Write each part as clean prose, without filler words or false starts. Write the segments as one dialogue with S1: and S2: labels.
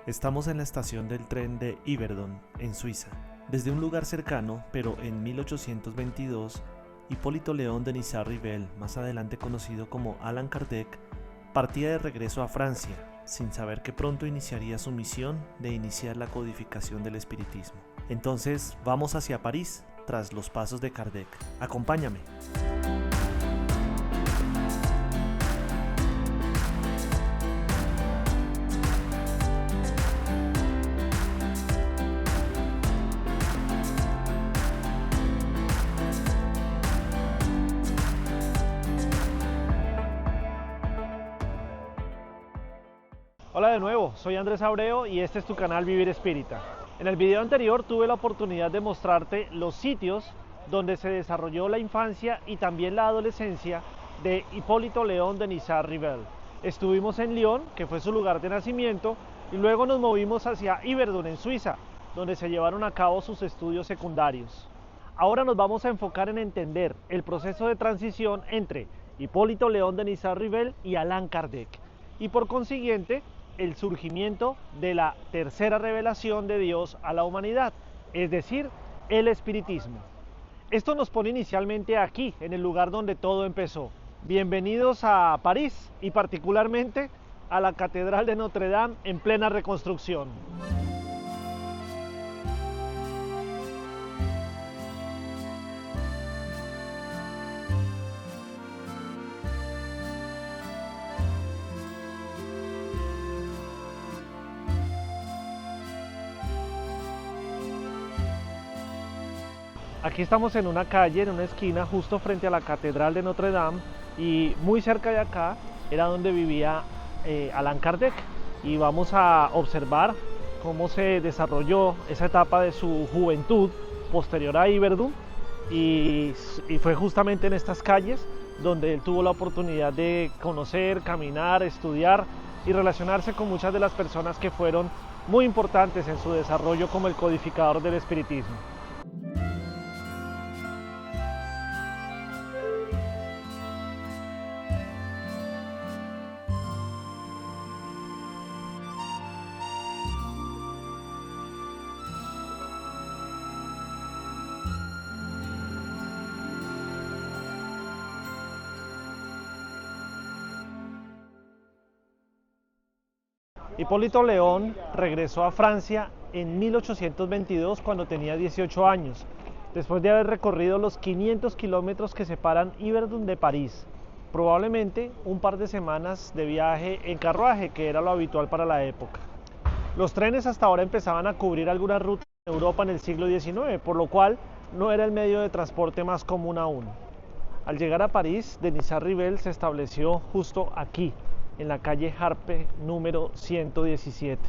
S1: Estamos en la estación del tren de Yverdon, en Suiza. Desde un lugar cercano, pero en 1822, Hipólito Léon Denis Rivel, más adelante conocido como Allan Kardec, partía de regreso a Francia, sin saber que pronto iniciaría su misión de iniciar la codificación del espiritismo. Entonces, vamos hacia París, tras los pasos de Kardec. Acompáñame.
S2: Hola de nuevo, soy Andrés Abreu y este es tu canal Vivir Espírita. En el video anterior tuve la oportunidad de mostrarte los sitios donde se desarrolló la infancia y también la adolescencia de Hipólito Léon Denis Rivel. Estuvimos en Lyon, que fue su lugar de nacimiento, y luego nos movimos hacia Yverdon, en Suiza, donde se llevaron a cabo sus estudios secundarios. Ahora nos vamos a enfocar en entender el proceso de transición entre Hipólito Léon Denis Rivel y Allan Kardec, y por consiguiente el surgimiento de la tercera revelación de Dios a la humanidad, es decir, el espiritismo. Esto nos pone inicialmente aquí, en el lugar donde todo empezó. Bienvenidos a París y particularmente a la Catedral de Notre Dame en plena reconstrucción. Aquí estamos en una calle, en una esquina, justo frente a la Catedral de Notre Dame, y muy cerca de acá era donde vivía Allan Kardec, y vamos a observar cómo se desarrolló esa etapa de su juventud posterior a Yverdon, y fue justamente en estas calles donde él tuvo la oportunidad de conocer, caminar, estudiar y relacionarse con muchas de las personas que fueron muy importantes en su desarrollo como el codificador del espiritismo. Hipólito Léon regresó a Francia en 1822 cuando tenía 18 años, después de haber recorrido los 500 kilómetros que separan Yverdon de París, probablemente un par de semanas de viaje en carruaje, que era lo habitual para la época. Los trenes hasta ahora empezaban a cubrir algunas rutas en Europa en el siglo XIX, por lo cual no era el medio de transporte más común aún. Al llegar a París, Denis Rivel se estableció justo aquí, en la calle Harpe número 117.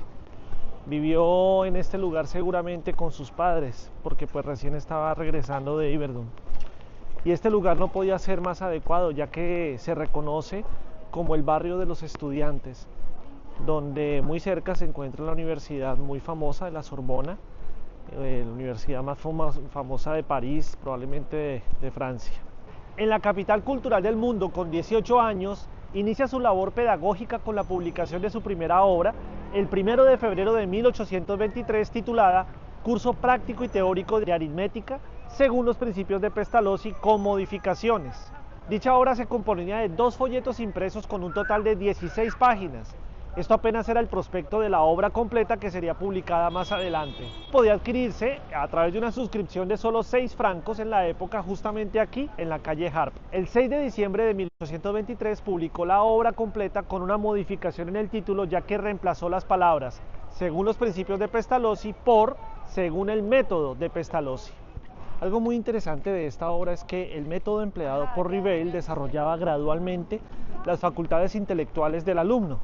S2: Vivió en este lugar seguramente con sus padres, porque pues recién estaba regresando de Yverdon. Y este lugar no podía ser más adecuado, ya que se reconoce como el barrio de los estudiantes, donde muy cerca se encuentra la universidad muy famosa de la Sorbona, la universidad más famosa de París, probablemente de Francia. En la capital cultural del mundo, con 18 años, inicia su labor pedagógica con la publicación de su primera obra, el 1 de febrero de 1823, titulada Curso práctico y teórico de aritmética, según los principios de Pestalozzi, con modificaciones. Dicha obra se componía de 2 folletos impresos con un total de 16 páginas. Esto apenas era el prospecto de la obra completa, que sería publicada más adelante. Podía adquirirse a través de una suscripción de solo 6 francos en la época, justamente aquí en la calle Harpe. El 6 de diciembre de 1823 publicó la obra completa con una modificación en el título, ya que reemplazó las palabras según los principios de Pestalozzi por según el método de Pestalozzi. Algo muy interesante de esta obra es que el método empleado por Rivel desarrollaba gradualmente las facultades intelectuales del alumno.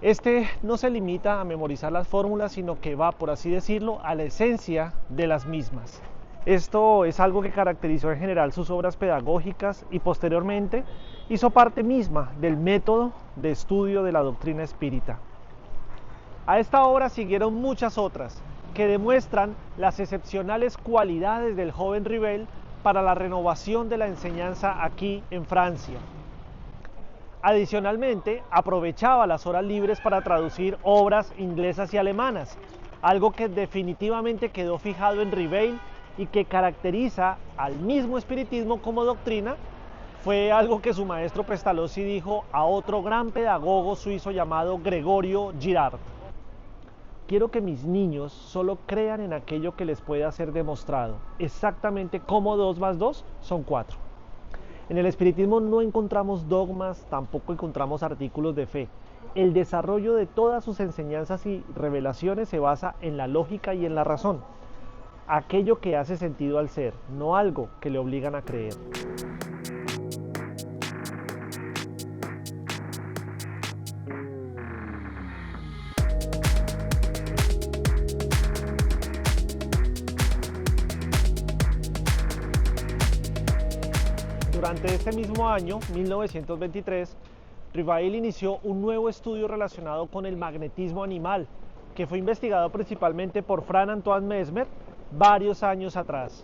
S2: Este no se limita a memorizar las fórmulas, sino que va, por así decirlo, a la esencia de las mismas. Esto es algo que caracterizó en general sus obras pedagógicas y posteriormente hizo parte misma del método de estudio de la doctrina espírita. A esta obra siguieron muchas otras que demuestran las excepcionales cualidades del joven Rivel para la renovación de la enseñanza aquí en Francia. Adicionalmente, aprovechaba las horas libres para traducir obras inglesas y alemanas, algo que definitivamente quedó fijado en Ribeil y que caracteriza al mismo espiritismo como doctrina. Fue algo que su maestro Pestalozzi dijo a otro gran pedagogo suizo llamado Gregorio Girard. Quiero que mis niños solo crean en aquello que les pueda ser demostrado, exactamente como 2 más 2 son 4. En el espiritismo no encontramos dogmas, tampoco encontramos artículos de fe. El desarrollo de todas sus enseñanzas y revelaciones se basa en la lógica y en la razón. Aquello que hace sentido al ser, no algo que le obligan a creer. Durante este mismo año, 1923, Rivail inició un nuevo estudio relacionado con el magnetismo animal, que fue investigado principalmente por Franz Antoine Mesmer varios años atrás.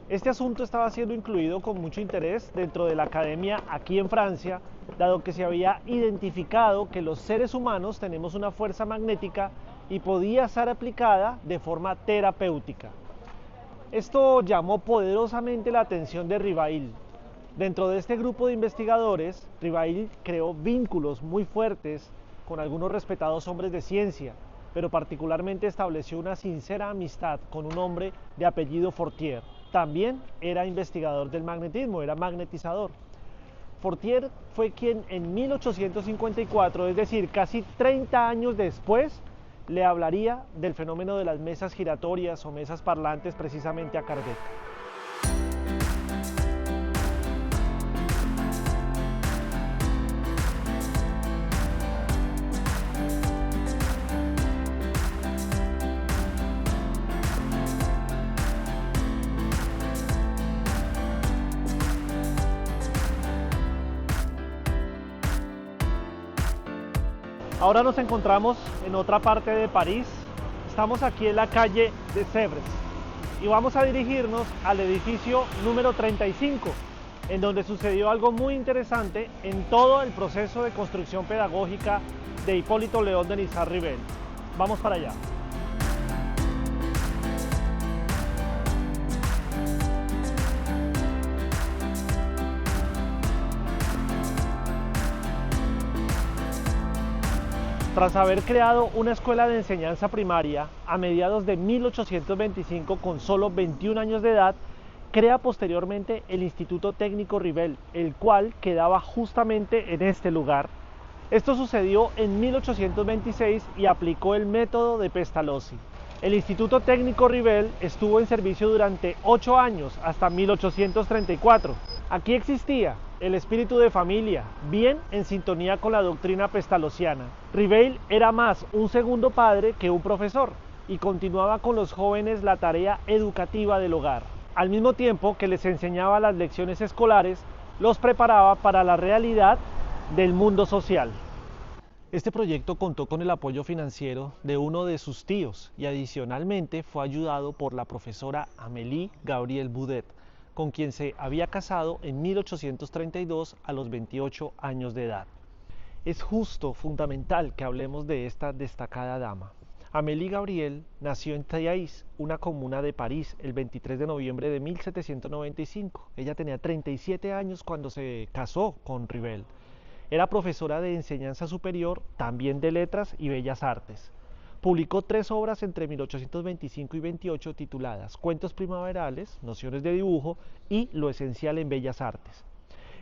S2: Este asunto estaba siendo incluido con mucho interés dentro de la academia aquí en Francia, dado que se había identificado que los seres humanos tenemos una fuerza magnética y podía ser aplicada de forma terapéutica. Esto llamó poderosamente la atención de Rivail. Dentro de este grupo de investigadores, Rivail creó vínculos muy fuertes con algunos respetados hombres de ciencia, pero particularmente estableció una sincera amistad con un hombre de apellido Fortier. También era investigador del magnetismo, era magnetizador. Fortier fue quien en 1854, es decir, casi 30 años después, le hablaría del fenómeno de las mesas giratorias o mesas parlantes precisamente a Kardec. Ahora nos encontramos en otra parte de París. Estamos aquí en la calle de Sèvres y vamos a dirigirnos al edificio número 35, en donde sucedió algo muy interesante en todo el proceso de construcción pedagógica de Hipólito León de Niza-Rivel. Vamos para allá. Tras haber creado una escuela de enseñanza primaria a mediados de 1825 con solo 21 años de edad, crea posteriormente el Instituto Técnico Rivel, el cual quedaba justamente en este lugar. Esto sucedió en 1826 y aplicó el método de Pestalozzi. El Instituto Técnico Rivel estuvo en servicio durante 8 años, hasta 1834. Aquí existía el espíritu de familia, bien en sintonía con la doctrina pestalozziana. Rivel era más un segundo padre que un profesor y continuaba con los jóvenes la tarea educativa del hogar. Al mismo tiempo que les enseñaba las lecciones escolares, los preparaba para la realidad del mundo social. Este proyecto contó con el apoyo financiero de uno de sus tíos y adicionalmente fue ayudado por la profesora Amélie Gabrielle Boudet, con quien se había casado en 1832 a los 28 años de edad. Es justo, fundamental que hablemos de esta destacada dama. Amélie Gabrielle nació en Thiais, una comuna de París, el 23 de noviembre de 1795. Ella tenía 37 años cuando se casó con Rivel. Era profesora de enseñanza superior, también de letras y bellas artes. Publicó 3 obras entre 1825 y 28 tituladas Cuentos primaverales, Nociones de dibujo y Lo esencial en bellas artes.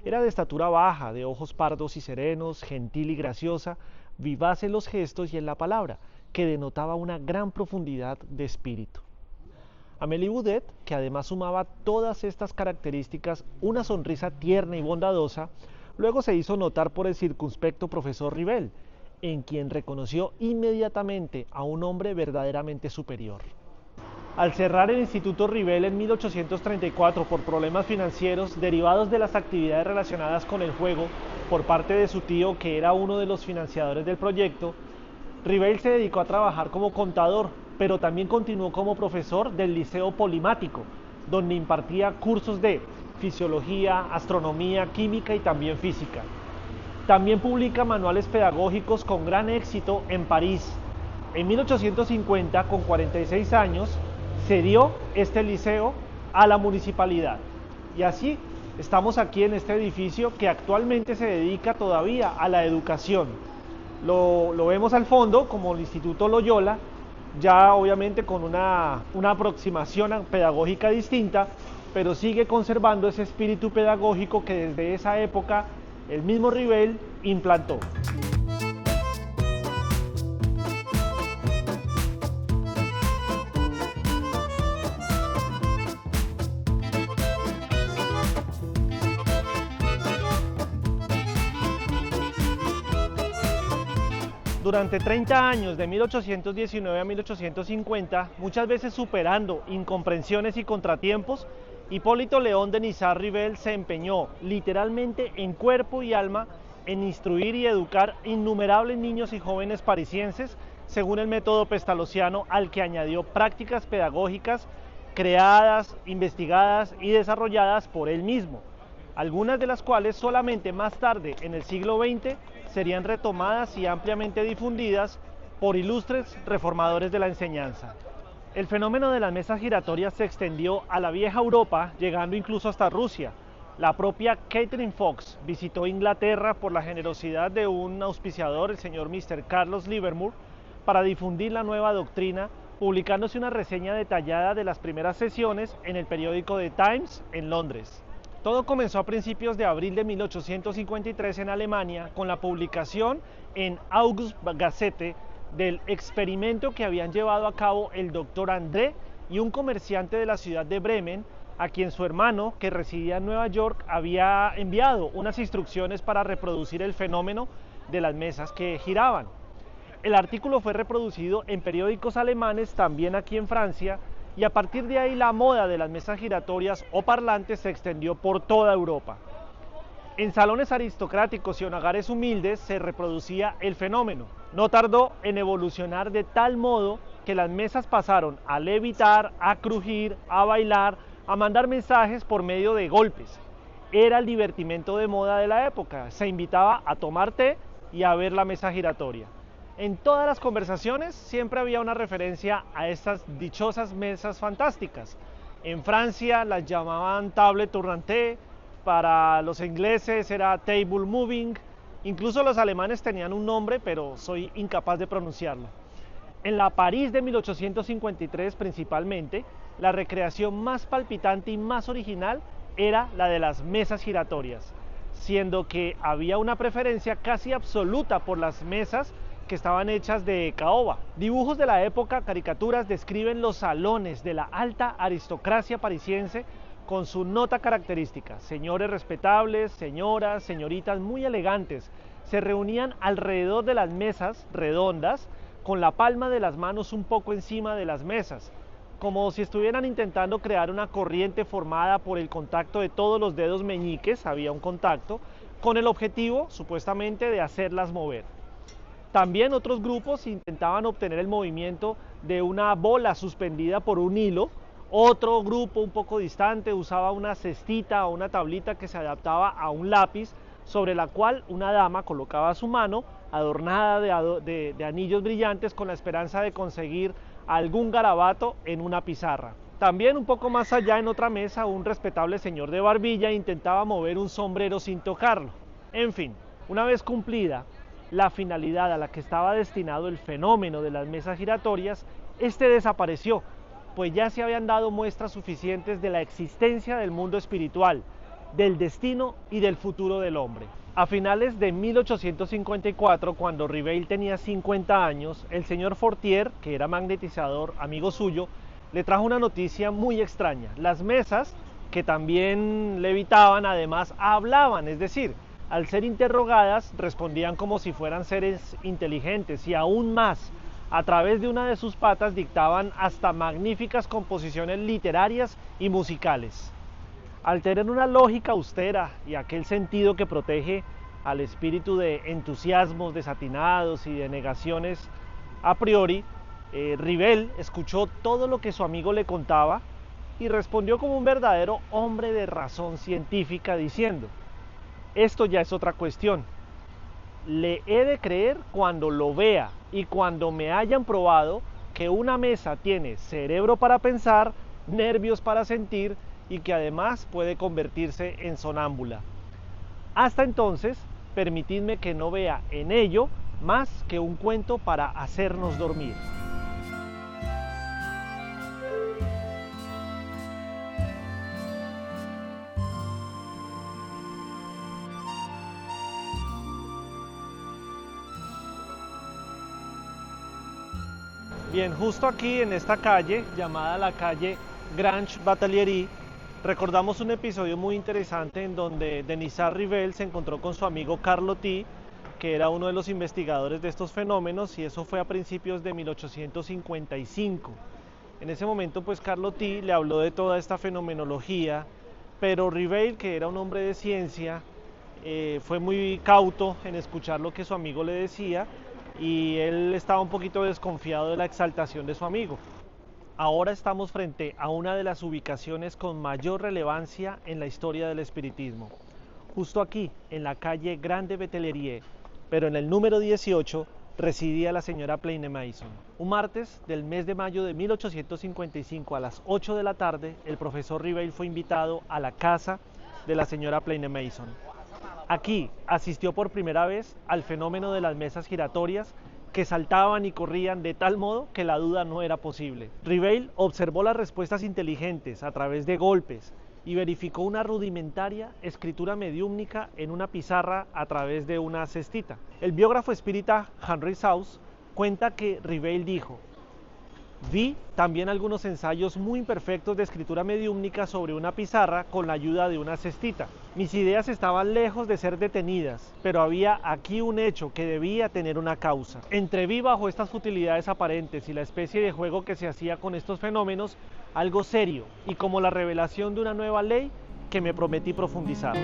S2: Era de estatura baja, de ojos pardos y serenos, gentil y graciosa, vivaz en los gestos y en la palabra, que denotaba una gran profundidad de espíritu. Amélie Boudet, que además sumaba todas estas características, una sonrisa tierna y bondadosa, luego se hizo notar por el circunspecto profesor Rivel, en quien reconoció inmediatamente a un hombre verdaderamente superior. Al cerrar el Instituto Rivel en 1834 por problemas financieros derivados de las actividades relacionadas con el juego por parte de su tío, que era uno de los financiadores del proyecto, Rivel se dedicó a trabajar como contador, pero también continuó como profesor del Liceo Polimático, donde impartía cursos de fisiología, astronomía, química y también física. También publica manuales pedagógicos con gran éxito en París. En 1850, con 46 años, cedió este liceo a la municipalidad. Y así estamos aquí en este edificio que actualmente se dedica todavía a la educación. Lo vemos al fondo como el Instituto Loyola, ya obviamente con una aproximación pedagógica distinta, pero sigue conservando ese espíritu pedagógico que desde esa época el mismo Rivel implantó. Durante 30 años, de 1819 a 1850, muchas veces superando incomprensiones y contratiempos, Hipólito León de Nizárt-Rivel se empeñó literalmente en cuerpo y alma en instruir y educar innumerables niños y jóvenes parisienses según el método pestalozziano, al que añadió prácticas pedagógicas creadas, investigadas y desarrolladas por él mismo, algunas de las cuales solamente más tarde, en el siglo XX, serían retomadas y ampliamente difundidas por ilustres reformadores de la enseñanza. El fenómeno de las mesas giratorias se extendió a la vieja Europa, llegando incluso hasta Rusia. La propia Catherine Fox visitó Inglaterra por la generosidad de un auspiciador, el señor Mr. Carlos Livermore, para difundir la nueva doctrina, publicándose una reseña detallada de las primeras sesiones en el periódico The Times en Londres. Todo comenzó a principios de abril de 1853 en Alemania con la publicación en August Gazette del experimento que habían llevado a cabo el doctor André y un comerciante de la ciudad de Bremen, a quien su hermano, que residía en Nueva York, había enviado unas instrucciones para reproducir el fenómeno de las mesas que giraban. El artículo fue reproducido en periódicos alemanes, también aquí en Francia, y a partir de ahí la moda de las mesas giratorias o parlantes se extendió por toda Europa. En salones aristocráticos y en hogares humildes se reproducía el fenómeno. No tardó en evolucionar de tal modo que las mesas pasaron a levitar, a crujir, a bailar, a mandar mensajes por medio de golpes. Era el divertimento de moda de la época. Se invitaba a tomar té y a ver la mesa giratoria. En todas las conversaciones siempre había una referencia a estas dichosas mesas fantásticas. En Francia las llamaban table tournante, para los ingleses era table moving, incluso los alemanes tenían un nombre, pero soy incapaz de pronunciarlo. En la París de 1853 principalmente, la recreación más palpitante y más original era la de las mesas giratorias, siendo que había una preferencia casi absoluta por las mesas que estaban hechas de caoba. Dibujos de la época, caricaturas, describen los salones de la alta aristocracia parisiense con su nota característica. Señores respetables, señoras, señoritas muy elegantes, se reunían alrededor de las mesas redondas con la palma de las manos un poco encima de las mesas, como si estuvieran intentando crear una corriente formada por el contacto de todos los dedos meñiques, había un contacto, con el objetivo, supuestamente, de hacerlas mover. También otros grupos intentaban obtener el movimiento de una bola suspendida por un hilo. Otro grupo un poco distante usaba una cestita o una tablita que se adaptaba a un lápiz, sobre la cual una dama colocaba su mano adornada de anillos brillantes con la esperanza de conseguir algún garabato en una pizarra. También un poco más allá, en otra mesa, un respetable señor de barbilla intentaba mover un sombrero sin tocarlo. En fin, una vez cumplida la finalidad a la que estaba destinado el fenómeno de las mesas giratorias, este desapareció, pues ya se habían dado muestras suficientes de la existencia del mundo espiritual, del destino y del futuro del hombre. A finales de 1854, cuando Rivel tenía 50 años, el señor Fortier, que era magnetizador, amigo suyo, le trajo una noticia muy extraña. Las mesas, que también levitaban, además hablaban, es decir, al ser interrogadas, respondían como si fueran seres inteligentes y aún más, a través de una de sus patas dictaban hasta magníficas composiciones literarias y musicales. Al tener una lógica austera y aquel sentido que protege al espíritu de entusiasmos desatinados y de negaciones a priori, Rivel escuchó todo lo que su amigo le contaba y respondió como un verdadero hombre de razón científica diciendo: esto ya es otra cuestión. le he de creer cuando lo vea y cuando me hayan probado que una mesa tiene cerebro para pensar, nervios para sentir y que además puede convertirse en sonámbula. Hasta entonces, permitidme que no vea en ello más que un cuento para hacernos dormir. Bien, justo aquí en esta calle, llamada la calle Grange Batallierie, recordamos un episodio muy interesante en donde Denisard Rivel se encontró con su amigo Carlo T, que era uno de los investigadores de estos fenómenos, y eso fue a principios de 1855. En ese momento, pues Carlo T le habló de toda esta fenomenología, pero Rivel, que era un hombre de ciencia, fue muy cauto en escuchar lo que su amigo le decía, y él estaba un poquito desconfiado de la exaltación de su amigo. Ahora estamos frente a una de las ubicaciones con mayor relevancia en la historia del espiritismo. Justo aquí, en la calle Grande Batallierie, pero en el número 18, residía la señora Plaine Mason. Un martes del mes de mayo de 1855 a las 8 de la tarde, el profesor Rivel fue invitado a la casa de la señora Plaine Mason. Aquí asistió por primera vez al fenómeno de las mesas giratorias que saltaban y corrían de tal modo que la duda no era posible. Rivel observó las respuestas inteligentes a través de golpes y verificó una rudimentaria escritura mediúmnica en una pizarra a través de una cestita. El biógrafo espírita Henry Sauce cuenta que Rivel dijo: vi también algunos ensayos muy imperfectos de escritura mediúmnica sobre una pizarra con la ayuda de una cestita. Mis ideas estaban lejos de ser detenidas, pero había aquí un hecho que debía tener una causa. Entreví bajo estas futilidades aparentes y la especie de juego que se hacía con estos fenómenos algo serio y como la revelación de una nueva ley que me prometí profundizar.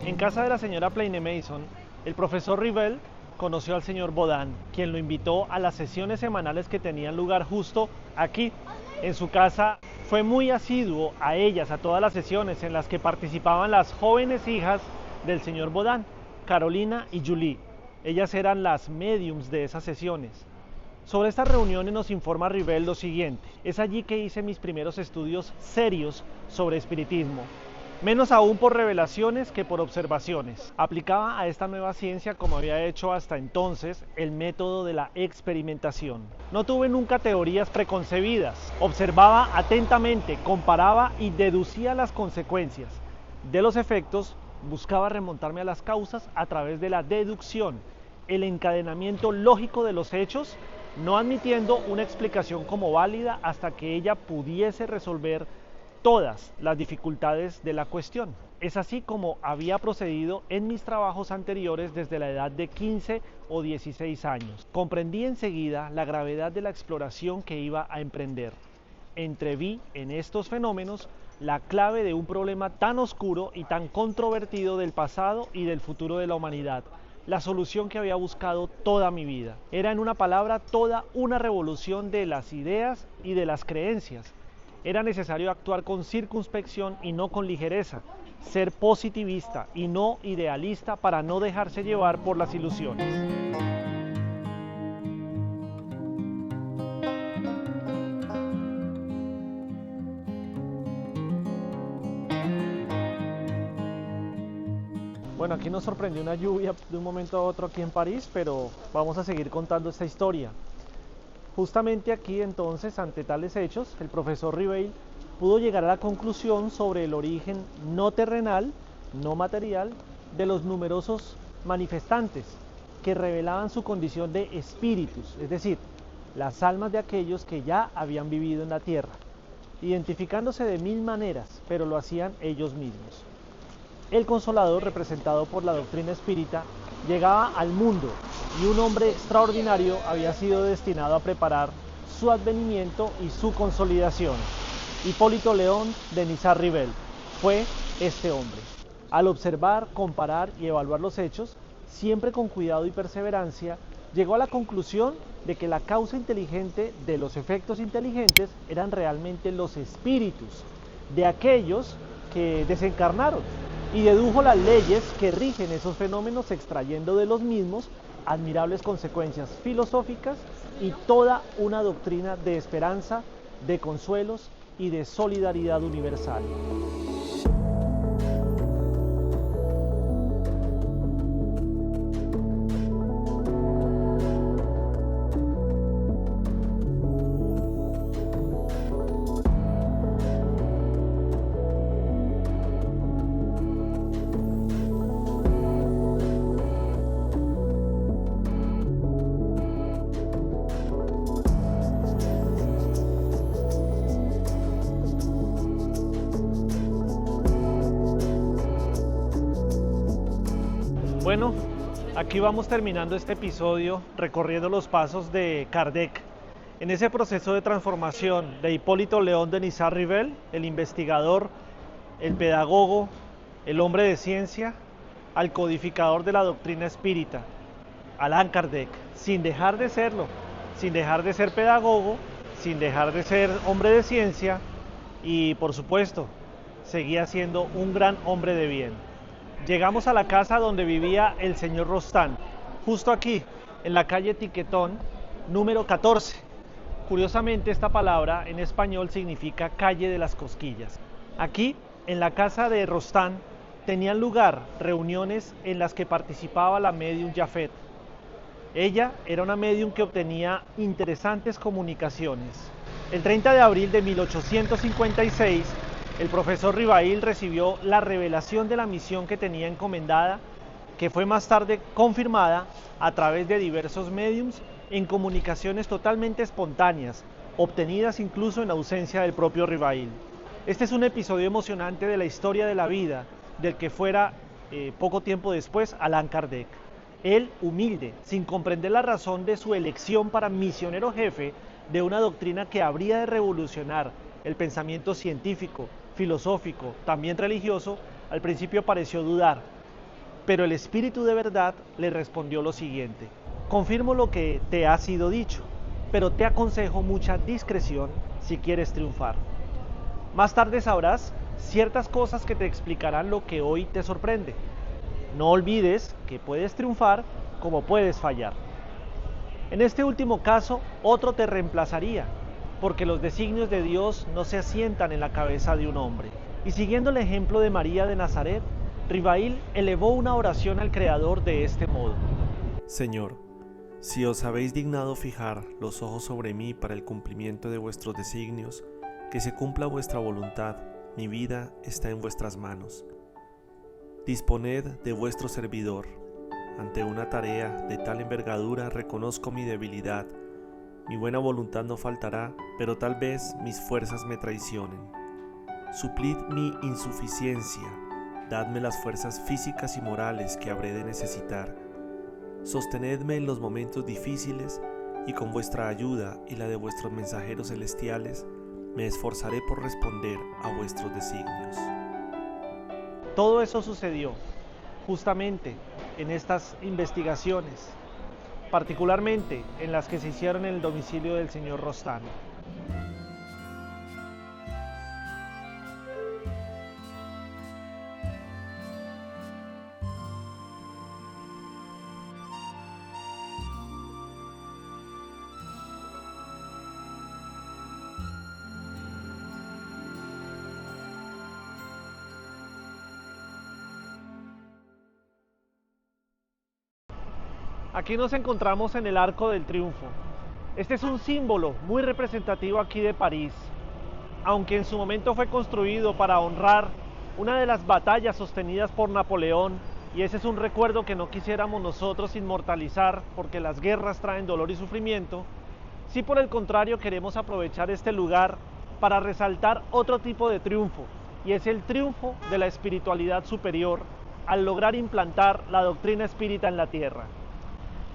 S2: En casa de la señora Plaine Mason, el profesor Rivel conoció al señor Baudin, quien lo invitó a las sesiones semanales que tenían lugar justo aquí, en su casa. Fue muy asiduo a ellas, a todas las sesiones en las que participaban las jóvenes hijas del señor Baudin, Carolina y Julie. Ellas eran las médiums de esas sesiones. Sobre estas reuniones nos informa Rivel lo siguiente: es allí que hice mis primeros estudios serios sobre espiritismo. Menos aún por revelaciones que por observaciones. Aplicaba a esta nueva ciencia, como había hecho hasta entonces, el método de la experimentación. No tuve nunca teorías preconcebidas. Observaba atentamente, comparaba y deducía las consecuencias. De los efectos, buscaba remontarme a las causas a través de la deducción, el encadenamiento lógico de los hechos, no admitiendo una explicación como válida hasta que ella pudiese resolver todas las dificultades de la cuestión. Es así como había procedido en mis trabajos anteriores desde la edad de 15 o 16 años. Comprendí enseguida la gravedad de la exploración que iba a emprender. Entreví en estos fenómenos la clave de un problema tan oscuro y tan controvertido del pasado y del futuro de la humanidad, la solución que había buscado toda mi vida. Era, en una palabra, toda una revolución de las ideas y de las creencias. Era necesario actuar con circunspección y no con ligereza, ser positivista y no idealista para no dejarse llevar por las ilusiones. Bueno, aquí nos sorprendió una lluvia de un momento a otro aquí en París, pero vamos a seguir contando esta historia. Justamente aquí entonces, ante tales hechos, el profesor Rivel pudo llegar a la conclusión sobre el origen no terrenal, no material, de los numerosos manifestantes que revelaban su condición de espíritus, es decir, las almas de aquellos que ya habían vivido en la tierra, identificándose de 1000 maneras. pero lo hacían ellos mismos. El Consolador, representado por la doctrina espírita, llegaba al mundo y un hombre extraordinario había sido destinado a preparar su advenimiento y su consolidación. Hipólito León de Niza-Rivel fue este hombre. Al observar, comparar y evaluar los hechos, siempre con cuidado y perseverancia, llegó a la conclusión de que la causa inteligente de los efectos inteligentes eran realmente los espíritus de aquellos que desencarnaron, y dedujo las leyes que rigen esos fenómenos, extrayendo de los mismos admirables consecuencias filosóficas y toda una doctrina de esperanza, de consuelos y de solidaridad universal. Bueno, aquí vamos terminando este episodio recorriendo los pasos de Kardec en ese proceso de transformación de Hipólito León de Niza-Rivel, el investigador, el pedagogo, el hombre de ciencia, al codificador de la doctrina espírita, Allan Kardec, sin dejar de serlo, sin dejar de ser pedagogo, sin dejar de ser hombre de ciencia y, por supuesto, seguía siendo un gran hombre de bien. Llegamos a la casa donde vivía el señor Rostand, justo aquí, en la calle Tiquetón, número 14. Curiosamente, esta palabra en español significa calle de las cosquillas. Aquí, en la casa de Rostand, tenían lugar reuniones en las que participaba la médium Jafet. Ella era una médium que obtenía interesantes comunicaciones. El 30 de abril de 1856, el profesor Rivail recibió la revelación de la misión que tenía encomendada, que fue más tarde confirmada a través de diversos médiums en comunicaciones totalmente espontáneas, obtenidas incluso en ausencia del propio Rivail. Este es un episodio emocionante de la historia de la vida del que fuera poco tiempo después Allan Kardec. Él, humilde, sin comprender la razón de su elección para misionero jefe de una doctrina que habría de revolucionar el pensamiento científico, filosófico, también religioso, al principio pareció dudar, pero el Espíritu de verdad le respondió lo siguiente: confirmo lo que te ha sido dicho, pero te aconsejo mucha discreción si quieres triunfar. Más tarde sabrás ciertas cosas que te explicarán lo que hoy te sorprende. No olvides que puedes triunfar como puedes fallar. En este último caso, otro te reemplazaría, porque los designios de Dios no se asientan en la cabeza de un hombre. Y siguiendo el ejemplo de María de Nazaret, Rivail elevó una oración al Creador de este modo:
S1: Señor, si os habéis dignado fijar los ojos sobre mí para el cumplimiento de vuestros designios, que se cumpla vuestra voluntad, mi vida está en vuestras manos. Disponed de vuestro servidor. Ante una tarea de tal envergadura reconozco mi debilidad. Mi buena voluntad no faltará, pero tal vez mis fuerzas me traicionen. Suplid mi insuficiencia, dadme las fuerzas físicas y morales que habré de necesitar. Sostenedme en los momentos difíciles y con vuestra ayuda y la de vuestros mensajeros celestiales, me esforzaré por responder a vuestros designios.
S2: Todo eso sucedió justamente en estas investigaciones, particularmente en las que se hicieron en el domicilio del señor Rostand. Aquí nos encontramos en el Arco del Triunfo. Este es un símbolo muy representativo aquí de París, aunque en su momento fue construido para honrar una de las batallas sostenidas por Napoleón, y ese es un recuerdo que no quisiéramos nosotros inmortalizar porque las guerras traen dolor y sufrimiento. Sí, por el contrario, queremos aprovechar este lugar para resaltar otro tipo de triunfo, y es el triunfo de la espiritualidad superior al lograr implantar la doctrina espírita en la tierra.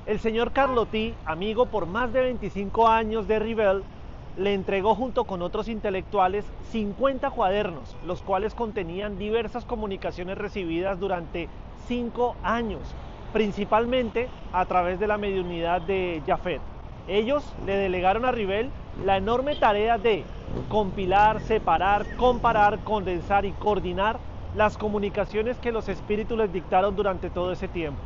S2: El señor Carlotti, amigo por más de 25 años de Rivel, le entregó junto con otros intelectuales 50 cuadernos, los cuales contenían diversas comunicaciones recibidas durante 5 años, principalmente a través de la mediunidad de Japhet. Ellos le delegaron a Rivel la enorme tarea de compilar, separar, comparar, condensar y coordinar las comunicaciones que los espíritus les dictaron durante todo ese tiempo.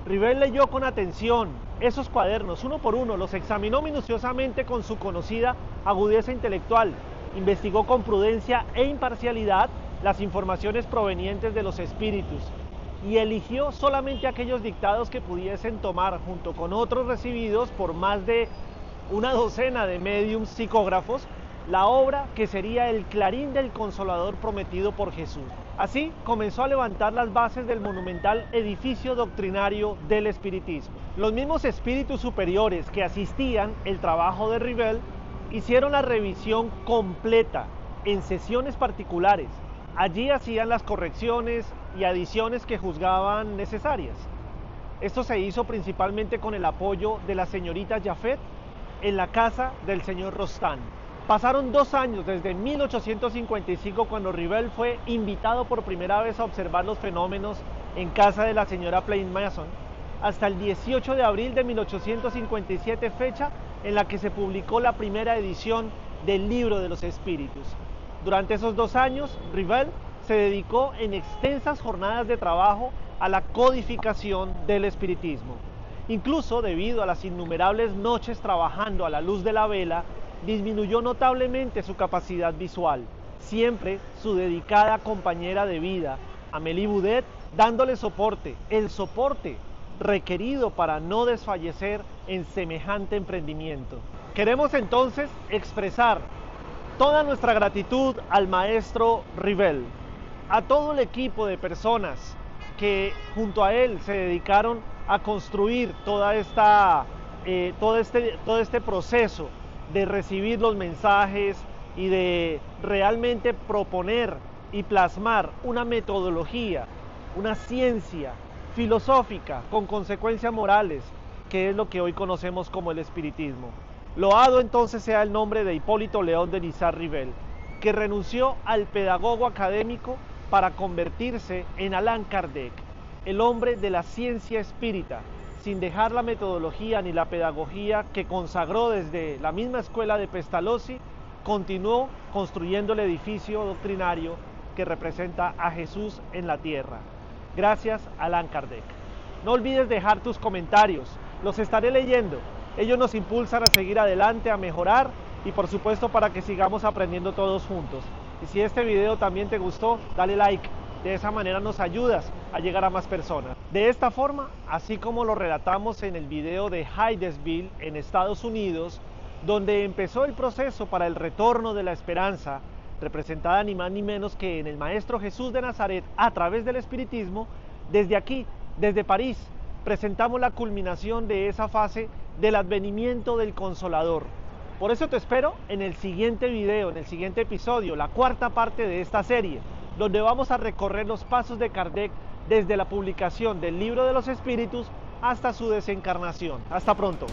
S2: Rivel leyó con atención esos cuadernos uno por uno, los examinó minuciosamente con su conocida agudeza intelectual, investigó con prudencia e imparcialidad las informaciones provenientes de los espíritus y eligió solamente aquellos dictados que pudiesen tomar junto con otros recibidos por más de una docena de médiums psicógrafos la obra que sería el Clarín del Consolador prometido por Jesús. Así comenzó a levantar las bases del monumental edificio doctrinario del espiritismo. Los mismos espíritus superiores que asistían el trabajo de Rivel hicieron la revisión completa en sesiones particulares. Allí hacían las correcciones y adiciones que juzgaban necesarias. Esto se hizo principalmente con el apoyo de la señorita Japhet en la casa del señor Rostán. Pasaron 2 años desde 1855, cuando Rivel fue invitado por primera vez a observar los fenómenos en casa de la señora Plain Mason, hasta el 18 de abril de 1857, fecha en la que se publicó la primera edición del Libro de los Espíritus. Durante esos 2 años, Rivel se dedicó en extensas jornadas de trabajo a la codificación del espiritismo. Incluso debido a las innumerables noches trabajando a la luz de la vela, disminuyó notablemente su capacidad visual. Siempre su dedicada compañera de vida, Amélie Boudet, dándole soporte, el soporte requerido para no desfallecer en semejante emprendimiento. Queremos entonces expresar toda nuestra gratitud al maestro Rivel, a todo el equipo de personas que junto a él se dedicaron a construir todo este proceso de recibir los mensajes y de realmente proponer y plasmar una metodología, una ciencia filosófica con consecuencias morales, que es lo que hoy conocemos como el espiritismo. Loado entonces sea el nombre de Hipólito León de Nizar-Rivel, que renunció al pedagogo académico para convertirse en Allan Kardec, el hombre de la ciencia espírita, sin dejar la metodología ni la pedagogía que consagró desde la misma escuela de Pestalozzi. Continuó construyendo el edificio doctrinario que representa a Jesús en la tierra. Gracias, Allan Kardec. No olvides dejar tus comentarios, los estaré leyendo. Ellos nos impulsan a seguir adelante, a mejorar y por supuesto para que sigamos aprendiendo todos juntos. Y si este video también te gustó, dale like. De esa manera nos ayudas a llegar a más personas. De esta forma, así como lo relatamos en el video de Hydesville en Estados Unidos, donde empezó el proceso para el retorno de la esperanza, representada ni más ni menos que en el Maestro Jesús de Nazaret a través del espiritismo, desde aquí, desde París, presentamos la culminación de esa fase del advenimiento del Consolador. Por eso te espero en el siguiente video, en el siguiente episodio, la 4ª parte de esta serie, donde vamos a recorrer los pasos de Kardec desde la publicación del Libro de los Espíritus hasta su desencarnación. Hasta pronto.